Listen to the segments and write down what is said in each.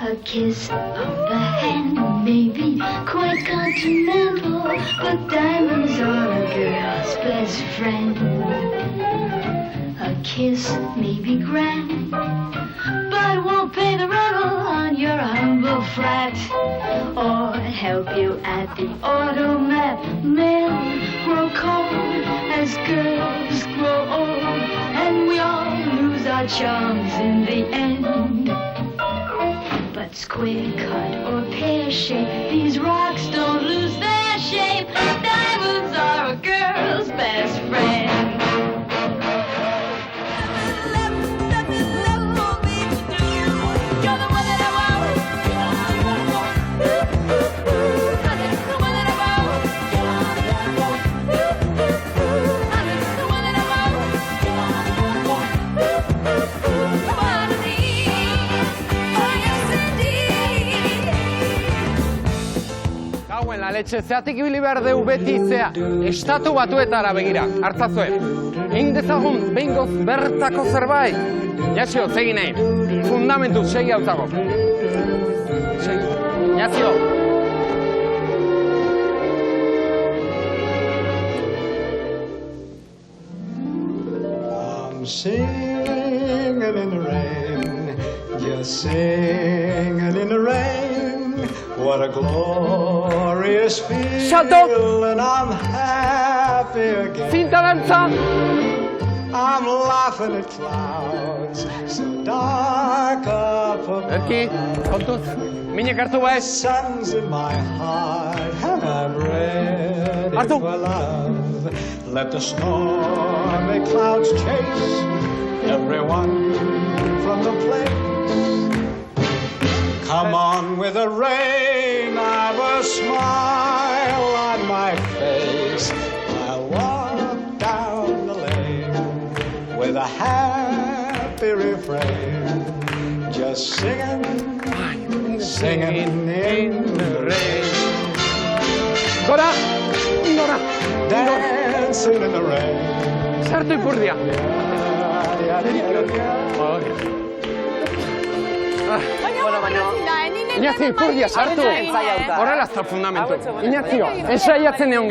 A kiss on the hand may be quite continental, but diamonds are a girl's best friend. A kiss may be grand, but won't pay the rental on your humble flat, or help you at the automat. Men grow cold as girls grow old, and we all lose our charms in the end. But square cut or pear shape, these rocks don't lose their shape. Diamonds are a girl's best friend. La leche zeatik ibili behar deu beti zea, estatu batuetara begira, hartzazue. Egin dezagun behingoz bertako zerbait. Jasio, segi nahi, fundamentu segi hau zago. Jasio. I'm singing in the rain, just singing in the rain. What a glorious feeling, I'm happy again. Zinta dantza! I'm laughing at clouds so dark up above. Erki, kontuz, minek hartu baez. Sun's in my heart and I'm ready for love. Let the stormy clouds chase everyone from the place. Come on with the rain, I've a smile on my face. I'll walk down the lane with a happy refrain, just singing, singing in the rain. Gora! Nora! Dancing in the rain. Sartu ipurdia. Iñazio, ipurdia, sartu! Horrela ez da fundamentu. Iñazio, ensaiatzen egon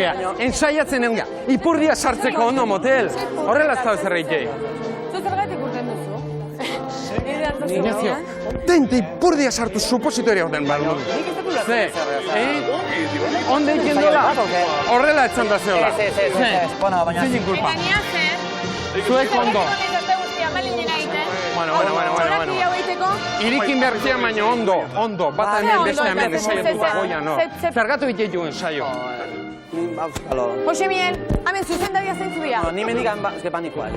geha. Ipurdia sartzeko ondo motel. Horrela ez da zer egitei. Zu zergatik urten duzu? Iñazio, tente ipurdia sartu supositoria horren badu. Ze, onde iken dola? Horrela etzan da zeola. Zizin kulpa. Zuek ondo. Bueno. Irikin bertzean baina ondo. Bata hemen, beste hemen, ensaiatuta goia, no. Zergatu itetu ensaio. Jose Miguel, hemen zuzendaria zeintzu dira. Ni mendikan panikoa.